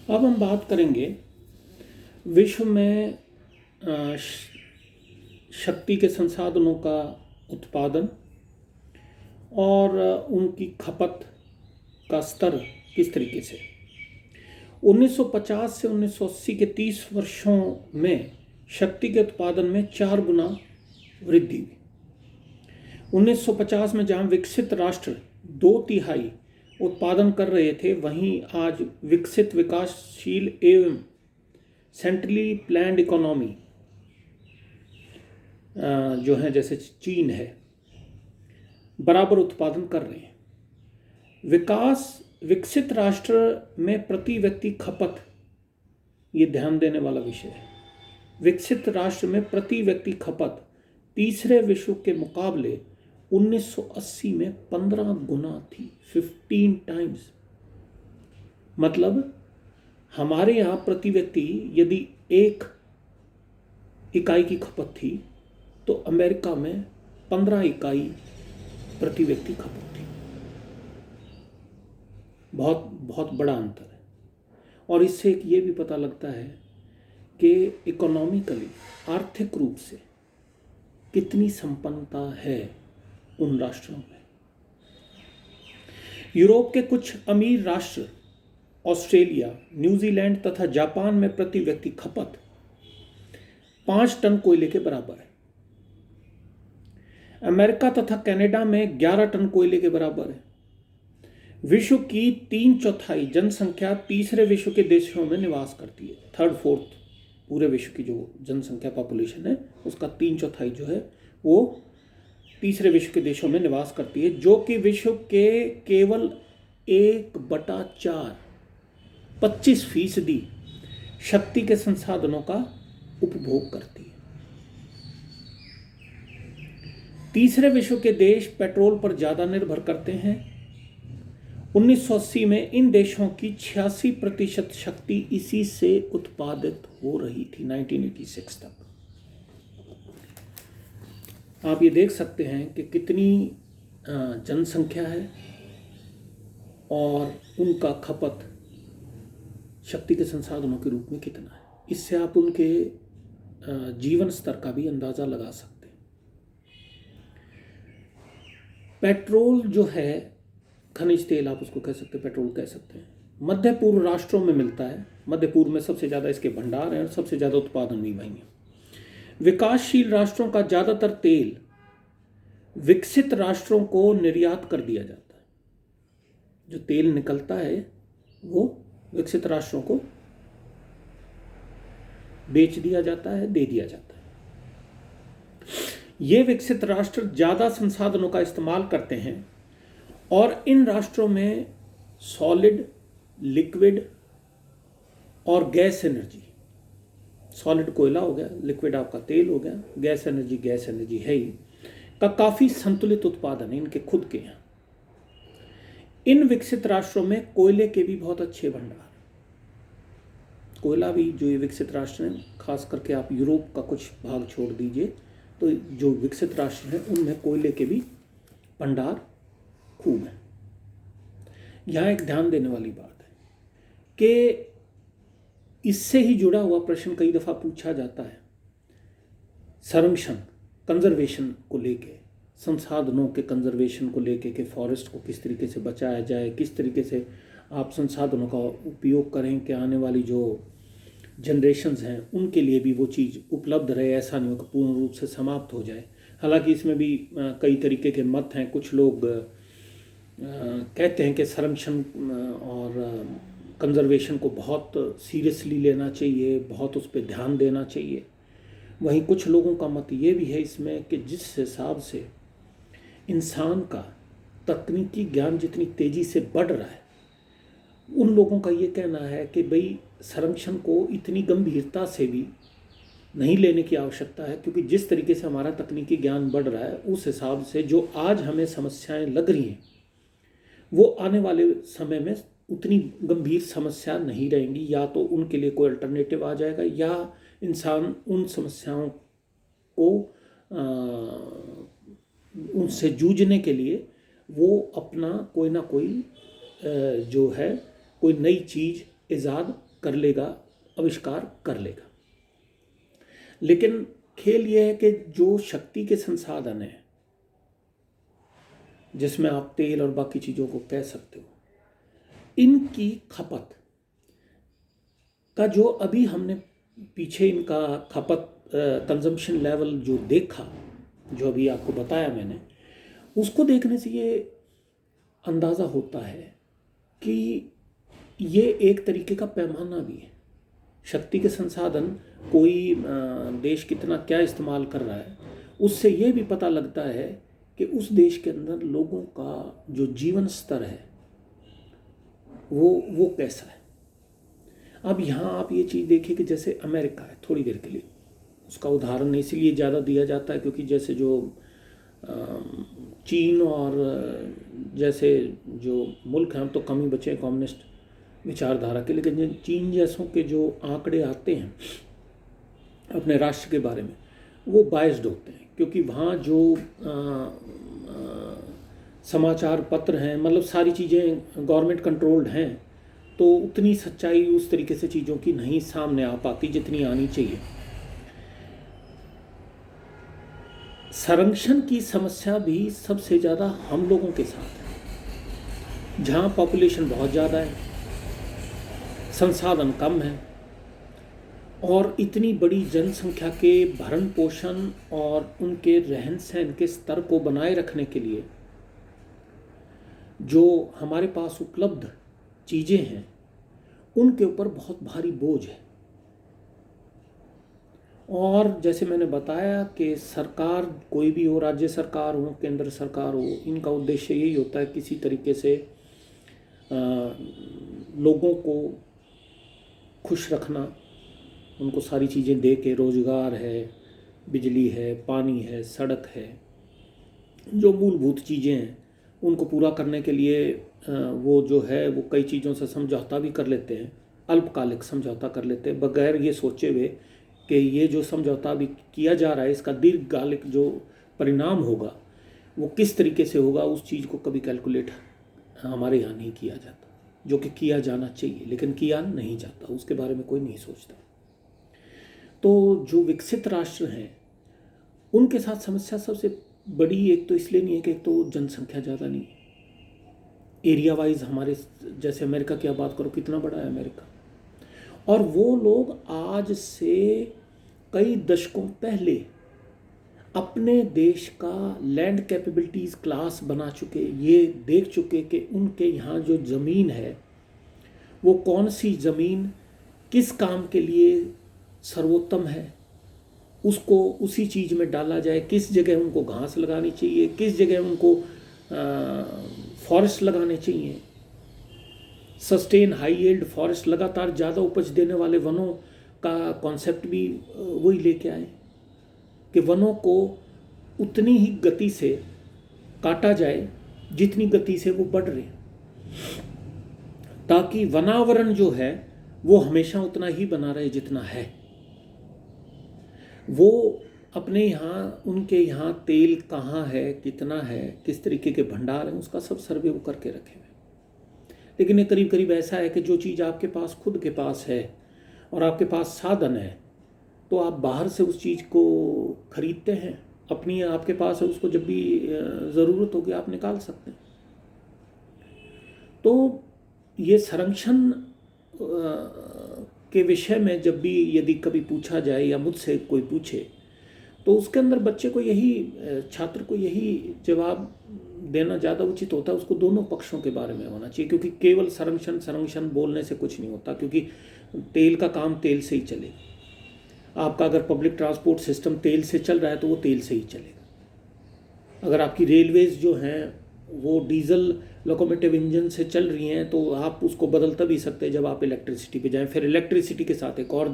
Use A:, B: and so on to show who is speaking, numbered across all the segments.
A: अब हम बात करेंगे विश्व में शक्ति के संसाधनों का उत्पादन और उनकी खपत का स्तर किस तरीके से 1950 से 1980 के 30 वर्षों में शक्ति के उत्पादन में 4 गुना वृद्धि हुई। 1950 में जहां विकसित राष्ट्र 2/3 उत्पादन कर रहे थे, वहीं आज विकसित, विकासशील एवं सेंट्रली प्लान्ड इकोनॉमी जो है, जैसे चीन है, बराबर उत्पादन कर रहे हैं। विकसित राष्ट्र में प्रति व्यक्ति खपत, ये ध्यान देने वाला विषय है। विकसित राष्ट्र में प्रति व्यक्ति खपत तीसरे विश्व के मुकाबले 1980 में 15 गुना थी, 15 टाइम्स। मतलब हमारे यहाँ प्रति व्यक्ति यदि 1 इकाई की खपत थी, तो अमेरिका में 15 इकाई प्रति व्यक्ति खपत थी। बहुत बहुत बड़ा अंतर है। और इससे एक ये भी पता लगता है कि इकोनॉमिकली, आर्थिक रूप से कितनी संपन्नता है उन राष्ट्रों में। यूरोप के कुछ अमीर राष्ट्र, ऑस्ट्रेलिया, न्यूजीलैंड तथा जापान में प्रति व्यक्ति खपत 5 टन कोयले के बराबर है। अमेरिका तथा कनाडा में 11 टन कोयले के बराबर है। विश्व की 3/4 जनसंख्या तीसरे विश्व के देशों में निवास करती है। 3/4 पूरे विश्व की जो जनसंख्या, पॉपुलेशन है, उसका 3/4 जो है वो तीसरे विश्व के देशों में निवास करती है, जो कि विश्व के केवल 1/4 25% शक्ति के संसाधनों का उपभोग करती है। तीसरे विश्व के देश पेट्रोल पर ज़्यादा निर्भर करते हैं। 1980 में इन देशों की 86% शक्ति इसी से उत्पादित हो रही थी, 1986 तक। आप ये देख सकते हैं कि कितनी जनसंख्या है और उनका खपत शक्ति के संसाधनों के रूप में कितना है। इससे आप उनके जीवन स्तर का भी अंदाज़ा लगा सकते हैं। पेट्रोल जो है, खनिज तेल आप उसको कह सकते हैं, पेट्रोल कह सकते हैं, मध्य पूर्व राष्ट्रों में मिलता है। मध्य पूर्व में सबसे ज़्यादा इसके भंडार हैं और सबसे ज़्यादा उत्पादन भी वहीं है। विकासशील राष्ट्रों का ज़्यादातर तेल विकसित राष्ट्रों को निर्यात कर दिया जाता है। जो तेल निकलता है वो विकसित राष्ट्रों को बेच दिया जाता है, दे दिया जाता है। ये विकसित राष्ट्र ज़्यादा संसाधनों का इस्तेमाल करते हैं और इन राष्ट्रों में सॉलिड, लिक्विड और गैस एनर्जी, सॉलिड कोयला हो गया, लिक्विड आपका तेल हो गया, गैस एनर्जी है ही, का काफ़ी संतुलित उत्पादन है इनके खुद के यहाँ। इन विकसित राष्ट्रों में कोयले के भी बहुत अच्छे भंडार, कोयला भी जो ये विकसित राष्ट्र हैं, खास करके आप यूरोप का कुछ भाग छोड़ दीजिए, तो जो विकसित राष्ट्र हैं उनमें कोयले के भी भंडार खूब है। यहाँ एक ध्यान देने वाली बात है कि इससे ही जुड़ा हुआ प्रश्न कई दफ़ा पूछा जाता है, संरक्षण, कंजर्वेशन को लेके, संसाधनों के कंजर्वेशन को लेके कि फॉरेस्ट को किस तरीके से बचाया जाए, किस तरीके से आप संसाधनों का उपयोग करें कि आने वाली जो जनरेशन्स हैं उनके लिए भी वो चीज़ उपलब्ध रहे, ऐसा नहीं हो कि पूर्ण रूप से समाप्त हो जाए। हालांकि इसमें भी कई तरीके के मत हैं। कुछ लोग कहते हैं कि संरक्षण और कंजर्वेशन को बहुत सीरियसली लेना चाहिए, बहुत उस पर ध्यान देना चाहिए। वहीं कुछ लोगों का मत ये भी है इसमें कि जिस हिसाब से इंसान का तकनीकी ज्ञान जितनी तेज़ी से बढ़ रहा है, उन लोगों का ये कहना है कि भाई संरक्षण को इतनी गंभीरता से भी नहीं लेने की आवश्यकता है, क्योंकि जिस तरीके से हमारा तकनीकी ज्ञान बढ़ रहा है उस हिसाब से जो आज हमें समस्याएं लग रही हैं वो आने वाले समय में उतनी गंभीर समस्या नहीं रहेंगी। या तो उनके लिए कोई अल्टरनेटिव आ जाएगा या इंसान उन समस्याओं को उनसे जूझने के लिए वो अपना कोई ना कोई जो है कोई नई चीज़ ईजाद कर लेगा, आविष्कार कर लेगा। लेकिन खेल यह है कि जो शक्ति के संसाधन हैं, जिसमें आप तेल और बाकी चीज़ों को कह सकते हो, इनकी खपत का जो अभी हमने पीछे इनका खपत कंजम्पशन लेवल जो देखा, जो अभी आपको बताया मैंने, उसको देखने से ये अंदाज़ा होता है कि ये एक तरीके का पैमाना भी है। शक्ति के संसाधन कोई देश कितना क्या इस्तेमाल कर रहा है, उससे ये भी पता लगता है कि उस देश के अंदर लोगों का जो जीवन स्तर है वो कैसा है। अब यहाँ आप ये चीज़ देखिए कि जैसे अमेरिका है, थोड़ी देर के लिए उसका उदाहरण इसलिए ज़्यादा दिया जाता है क्योंकि जैसे जो चीन और जैसे जो मुल्क हैं, हम तो कम ही बचे हैं कम्युनिस्ट विचारधारा के, लेकिन चीन जैसों के जो आंकड़े आते हैं अपने राष्ट्र के बारे में, वो बायस्ड होते हैं क्योंकि वहाँ जो समाचार पत्र हैं, मतलब सारी चीज़ें गवर्नमेंट कंट्रोल्ड हैं, तो उतनी सच्चाई उस तरीके से चीज़ों की नहीं सामने आ पाती जितनी आनी चाहिए। संरक्षण की समस्या भी सबसे ज़्यादा हम लोगों के साथ है, जहाँ पॉपुलेशन बहुत ज़्यादा है, संसाधन कम है, और इतनी बड़ी जनसंख्या के भरण पोषण और उनके रहन सहन के स्तर को बनाए रखने के लिए जो हमारे पास उपलब्ध चीज़ें हैं उनके ऊपर बहुत भारी बोझ है। और जैसे मैंने बताया कि सरकार कोई भी हो, राज्य सरकार हो, केंद्र सरकार हो, इनका उद्देश्य यही होता है किसी तरीके से लोगों को खुश रखना, उनको सारी चीज़ें दे के, रोज़गार है, बिजली है, पानी है, सड़क है, जो मूलभूत चीज़ें हैं उनको पूरा करने के लिए वो जो है वो कई चीज़ों से समझौता भी कर लेते हैं, अल्पकालिक समझौता कर लेते हैं, बगैर ये सोचे हुए कि ये जो समझौता अभी किया जा रहा है इसका दीर्घकालिक जो परिणाम होगा वो किस तरीके से होगा, उस चीज़ को कभी कैलकुलेट हमारे यहाँ नहीं किया जाता, जो कि किया जाना चाहिए लेकिन किया नहीं जाता, उसके बारे में कोई नहीं सोचता। तो जो विकसित राष्ट्र हैं उनके साथ समस्या सबसे बड़ी एक तो इसलिए नहीं है कि एक तो जनसंख्या ज़्यादा नहीं है, एरिया वाइज हमारे जैसे अमेरिका की आप बात करो, कितना बड़ा है अमेरिका, और वो लोग आज से कई दशकों पहले अपने देश का लैंड कैपेबिलिटीज़ क्लास बना चुके, ये देख चुके कि उनके यहाँ जो ज़मीन है वो कौन सी ज़मीन किस काम के लिए सर्वोत्तम है, उसको उसी चीज़ में डाला जाए, किस जगह उनको घास लगानी चाहिए, किस जगह उनको फॉरेस्ट लगाने चाहिए, सस्टेन हाई यील्ड फॉरेस्ट, लगातार ज़्यादा उपज देने वाले वनों का कॉन्सेप्ट भी वही लेके आए कि वनों को उतनी ही गति से काटा जाए जितनी गति से वो बढ़ रहे, ताकि वनावरण जो है वो हमेशा उतना ही बना रहे जितना है। वो अपने यहाँ, उनके यहाँ तेल कहाँ है, कितना है, किस तरीके के भंडार हैं, उसका सब सर्वे वो करके रखे हुए। लेकिन ये करीब करीब ऐसा है कि जो चीज़ आपके पास खुद के पास है और आपके पास साधन है, तो आप बाहर से उस चीज़ को खरीदते हैं, अपनी आपके पास है, उसको जब भी ज़रूरत होगी आप निकाल सकते हैं। तो ये संरक्षण के विषय में जब भी यदि कभी पूछा जाए या मुझसे कोई पूछे, तो उसके अंदर बच्चे को यही, छात्र को यही जवाब देना ज़्यादा उचित होता है। उसको दोनों पक्षों के बारे में होना चाहिए, क्योंकि केवल संरक्षण बोलने से कुछ नहीं होता, क्योंकि तेल का काम तेल से ही चलेगा। आपका अगर पब्लिक ट्रांसपोर्ट सिस्टम तेल से चल रहा है तो वो तेल से ही चलेगा। अगर आपकी रेलवेज़ जो हैं वो डीजल लोकोमोटिव इंजन से चल रही हैं तो आप उसको बदल तभी सकते हैं जब आप इलेक्ट्रिसिटी पे जाएं। फिर इलेक्ट्रिसिटी के साथ एक और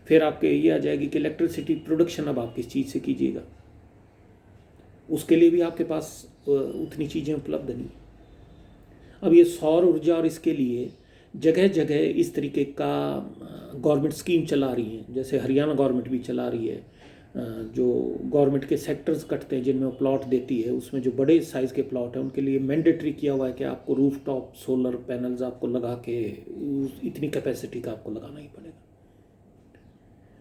A: फिर आपके ये आ जाएगी कि इलेक्ट्रिसिटी प्रोडक्शन अब आप किस चीज़ से कीजिएगा, उसके लिए भी आपके पास उतनी चीज़ें उपलब्ध नहीं। अब ये सौर ऊर्जा और इसके लिए जगह जगह इस तरीके का गवर्नमेंट स्कीम चला रही है, जैसे हरियाणा गवर्नमेंट भी चला रही है, जो गवर्नमेंट के सेक्टर्स कटते हैं जिनमें वो प्लॉट देती है, उसमें जो बड़े साइज़ के प्लॉट हैं उनके लिए मैंडेटरी किया हुआ है कि आपको रूफ टॉप सोलर पैनल्स आपको लगा के इतनी कैपेसिटी का आपको लगाना ही पड़ेगा।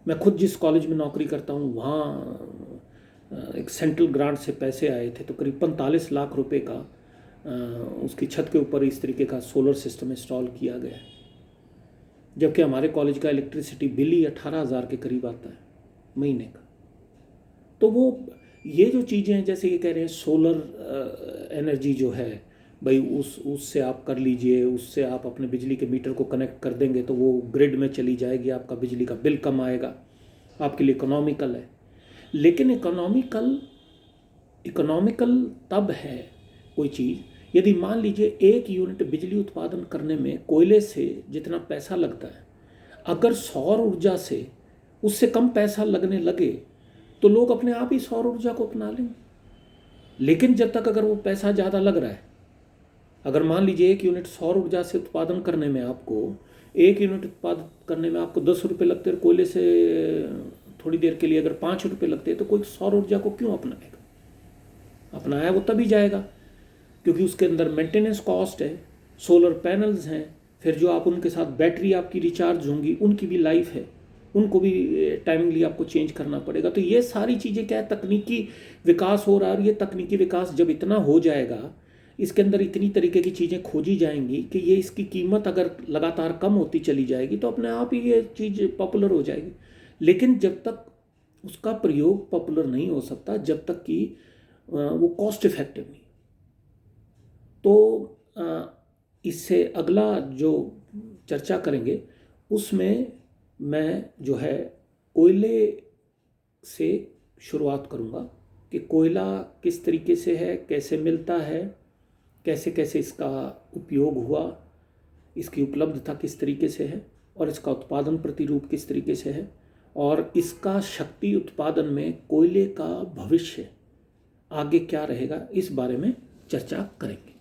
A: मैं खुद जिस कॉलेज में नौकरी करता हूँ वहाँ एक सेंट्रल ग्रांट से पैसे आए थे, तो करीब 45 लाख रुपए का उसकी छत के ऊपर इस तरीके का सोलर सिस्टम इंस्टॉल किया गया है, जबकि हमारे कॉलेज का इलेक्ट्रिसिटी बिल ही 18,000 के करीब आता है महीने का। तो वो ये जो चीज़ें हैं, जैसे ये कह रहे हैं सोलर एनर्जी जो है भाई उससे आप कर लीजिए, उससे आप अपने बिजली के मीटर को कनेक्ट कर देंगे तो वो ग्रिड में चली जाएगी, आपका बिजली का बिल कम आएगा, आपके लिए इकोनॉमिकल है। लेकिन इकोनॉमिकल तब है कोई चीज़ यदि मान लीजिए 1 यूनिट बिजली उत्पादन करने में कोयले से जितना पैसा लगता है, अगर सौर ऊर्जा से उससे कम पैसा लगने लगे तो लोग अपने आप ही सौर ऊर्जा को अपना लेंगे। लेकिन जब तक अगर वो पैसा ज़्यादा लग रहा है, अगर मान लीजिए 1 यूनिट सौर ऊर्जा से उत्पादन करने में आपको 1 यूनिट उत्पादन करने में आपको 10 रुपये लगते हैं, कोयले से थोड़ी देर के लिए अगर 5 रुपये लगते हैं, तो कोई सौर ऊर्जा को क्यों अपनाएगा? अपनाया वो तभी जाएगा क्योंकि उसके अंदर मेंटेनेंस कॉस्ट है, सोलर पैनल्स हैं, फिर जो आप उनके साथ बैटरी आपकी रिचार्ज होंगी उनकी भी लाइफ है, उनको भी टाइमली आपको चेंज करना पड़ेगा। तो ये सारी चीज़ें क्या है, तकनीकी विकास हो रहा है, और ये तकनीकी विकास जब इतना हो जाएगा, इसके अंदर इतनी तरीके की चीज़ें खोजी जाएंगी कि ये इसकी कीमत अगर लगातार कम होती चली जाएगी तो अपने आप ही ये चीज़ पॉपुलर हो जाएगी। लेकिन जब तक उसका प्रयोग पॉपुलर नहीं हो सकता, जब तक कि वो कॉस्ट इफेक्टिव नहीं। तो इससे अगला जो चर्चा करेंगे उसमें मैं जो है कोयले से शुरुआत करूँगा कि कोयला किस तरीके से है, कैसे मिलता है, कैसे कैसे इसका उपयोग हुआ, इसकी उपलब्धता किस तरीके से है, और इसका उत्पादन प्रतिरूप किस तरीके से है, और इसका शक्ति उत्पादन में कोयले का भविष्य आगे क्या रहेगा, इस बारे में चर्चा करेंगे।